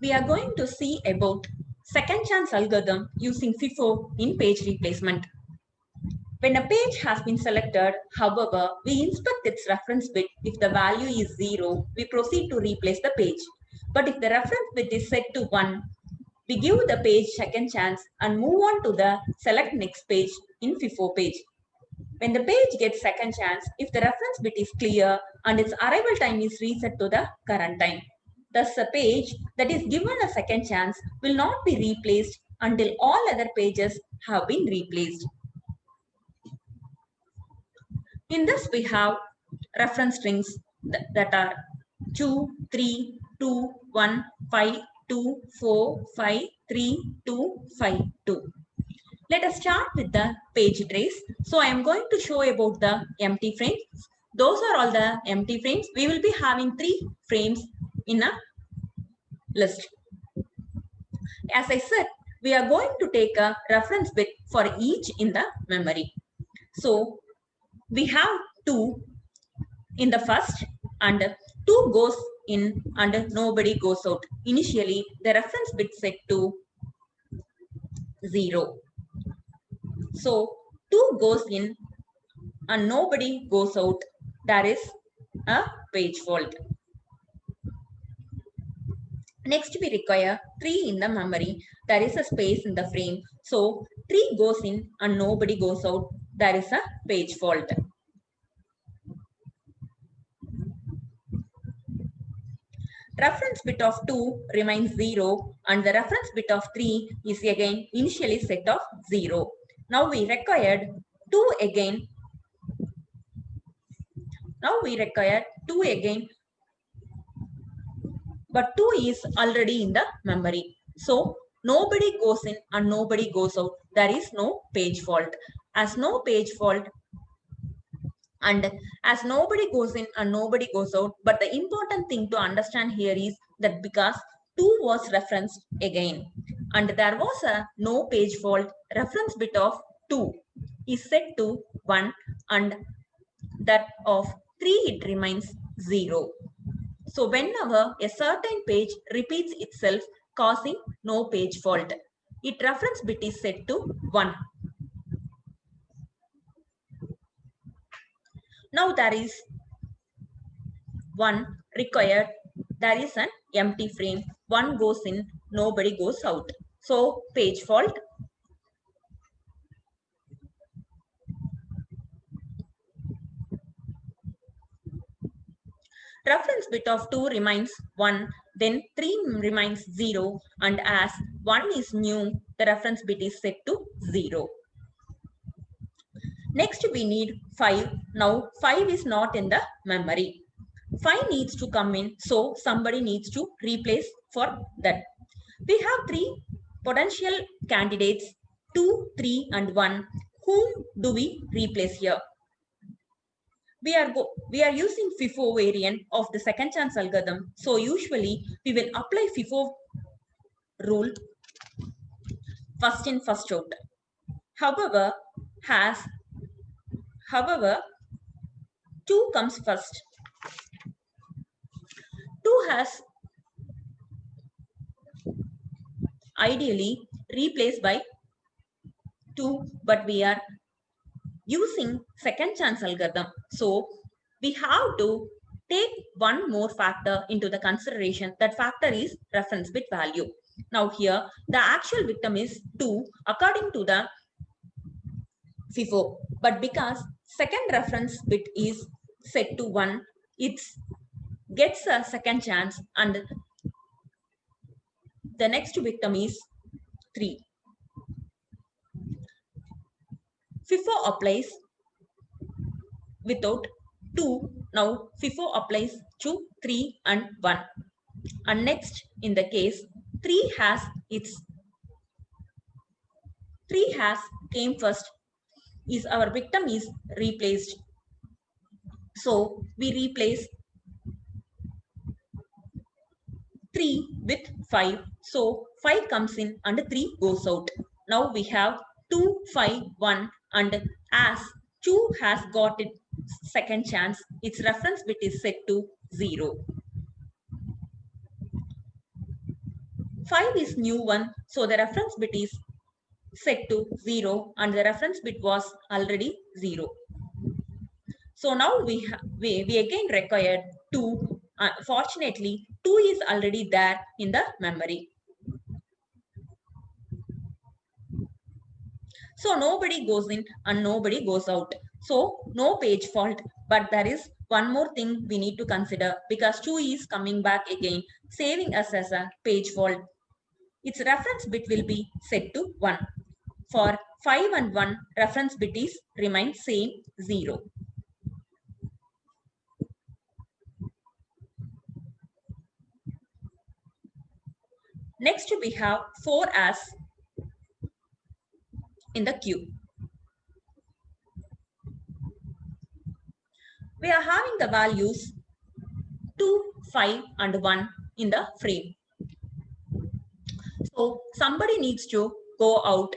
we are going to see about second chance algorithm using FIFO in page replacement. When a page has been selected, however, we inspect its reference bit. If the value is 0, we proceed to replace the page. But if the reference bit is set to 1, we give the page second chance and move on to the select next page in FIFO page. When the page gets second chance, if the reference bit is clear and its arrival time is reset to the current time. Thus, a page that is given a second chance will not be replaced until all other pages have been replaced. In this, we have reference strings that are 2, 3, 2, 1, 5, 2, 4, 5, 3, 2, 5, 2. Let us start with the page trace. So I am going to show about the empty frames. Those are all the empty frames. We will be having 3 frames in a list. As I said, we are going to take a reference bit for each in the memory. So we have 2 in the first and 2 goes in and nobody goes out. Initially, the reference bit set to 0. So 2 goes in and nobody goes out. That is a page fault. Next, we require 3 in the memory. There is a space in the frame. So 3 goes in and nobody goes out. That is a page fault. Reference bit of 2 remains 0 and the reference bit of 3 is again initially set of 0. Now we required 2 again. But 2 is already in the memory. So nobody goes in and nobody goes out. There is no page fault. As no page fault and as nobody goes in and nobody goes out. But the important thing to understand here is that because 2 was referenced again and there was a no page fault, reference bit of 2 is set to 1 and that of 3 it remains 0. So whenever a certain page repeats itself causing no page fault, its reference bit is set to 1. Now there is 1 required. There is an empty frame. 1 goes in, nobody goes out. So page fault. Reference bit of 2 remains 1, then 3 remains 0 and as 1 is new, the reference bit is set to 0. Next we need 5. Now 5 is not in the memory. 5 needs to come in, so somebody needs to replace for that. We have 3 potential candidates, 2, 3 and 1. Whom do we replace here? We are using FIFO variant of the second chance algorithm. So usually we will apply FIFO rule first in first out. However, 2 comes first. 2 has ideally replaced by 2, but we are using second chance algorithm. So we have to take one more factor into the consideration. That factor is reference bit value. Now here the actual victim is 2 according to the FIFO, but because second reference bit is set to 1, it gets a second chance and the next victim is 3. FIFO applies without 2. Now FIFO applies to 3 and 1. And next in the case 3 came first, is our victim is replaced. So we replace 3 with 5. So 5 comes in and 3 goes out. Now we have 2, 5, 1 and as 2 has got its second chance, its reference bit is set to 0. 5 is new one, so the reference bit is set to 0 and the reference bit was already 0. So now we again required 2. Fortunately, 2 is already there in the memory. So nobody goes in and nobody goes out. So no page fault, but there is one more thing we need to consider because 2 is coming back again, saving us as a page fault. Its reference bit will be set to 1. For 5 and 1, reference bit is remains same 0. Next we have 4 as in the queue. We are having the values 2, 5 and 1 in the frame. So somebody needs to go out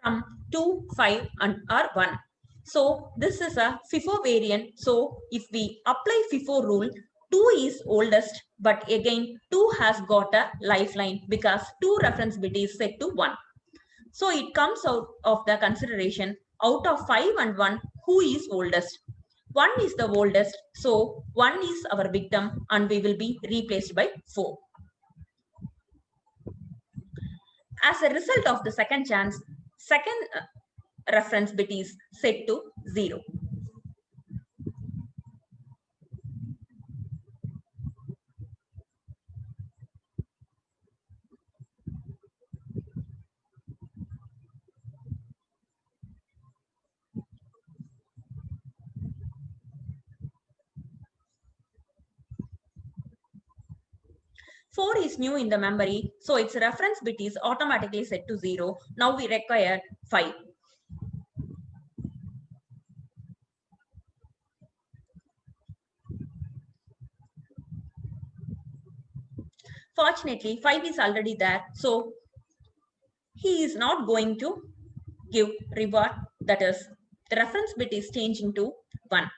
from 2, 5 and or 1. So this is a FIFO variant. So if we apply FIFO rule, 2 is oldest, but again 2 has got a lifeline because 2 reference bit is set to 1. So it comes out of the consideration out of 5 and 1, who is oldest? 1 is the oldest, so 1 is our victim and we will be replaced by 4. As a result of the second chance, second reference bit is set to 0. Four is new in the memory, so its reference bit is automatically set to 0. Now we require 5. Fortunately, 5 is already there, so he is not going to give reward, that is, the reference bit is changing to 1.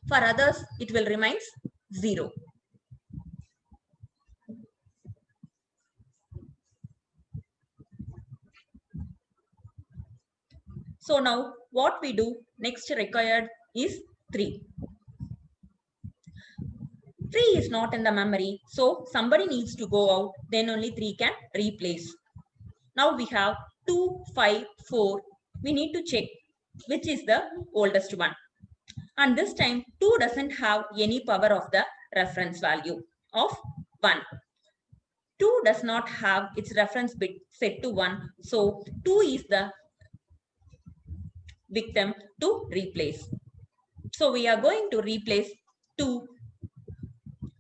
For others, it will remain 0. So now what we do next required is 3. 3 is not in the memory, so somebody needs to go out, then only 3 can replace. Now we have 2, 5, 4. We need to check which is the oldest one. And this time 2 doesn't have any power of the reference value of 1. 2 does not have its reference bit set to 1. So 2 is the victim to replace. So we are going to replace 2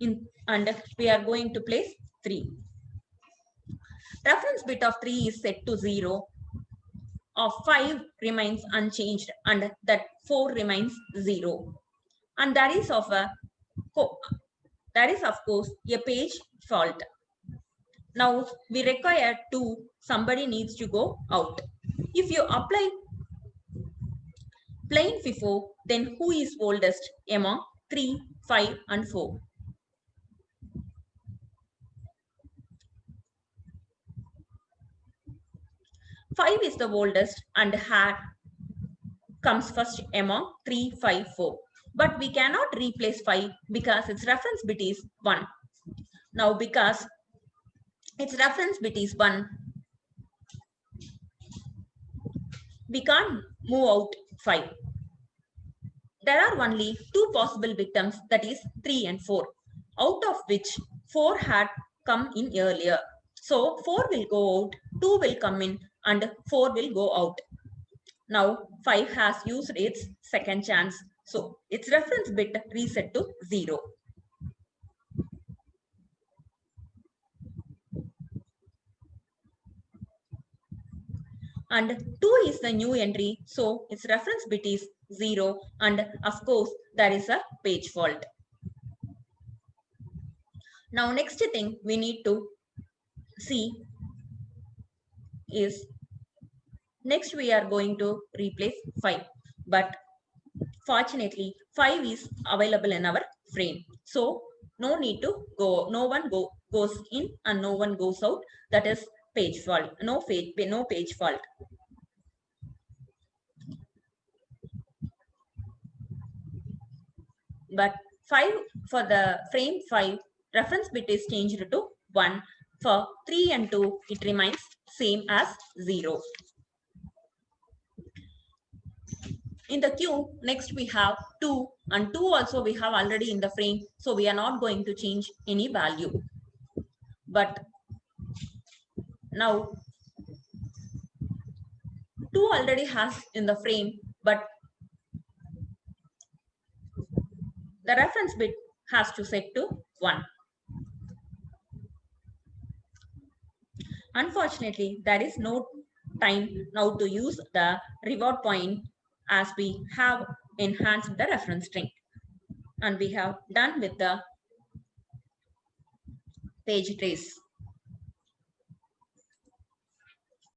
in and we are going to place 3. Reference bit of 3 is set to 0. Of 5 remains unchanged and that 4 remains 0. And that is of course a page fault. Now we require 2. Somebody needs to go out. If you apply plain FIFO, then who is oldest among 3, 5 and 4? 5 is the oldest and had comes first among 3, 5, 4. But we cannot replace 5 because its reference bit is 1. Now because its reference bit is 1, we can't move out 5. There are only 2 possible victims, that is 3 and 4, out of which 4 had come in earlier. So 4 will go out, 2 will come in and 4 will go out. Now 5 has used its second chance. So its reference bit reset to 0. And 2 is the new entry. So its reference bit is 0. And of course, there is a page fault. Now next thing we need to see is next we are going to replace 5. But fortunately 5 is available in our frame. So no need to go, no one goes in and no one goes out. That is page fault, no page fault. But 5 for the frame 5, reference bit is changed to 1. For 3 and 2, it remains same as 0. In the queue, next we have 2 and 2 also we have already in the frame. So we are not going to change any value. But now 2 already has in the frame, but the reference bit has to set to 1. Unfortunately, there is no time now to use the reward point as we have enhanced the reference string. And we have done with the page trace.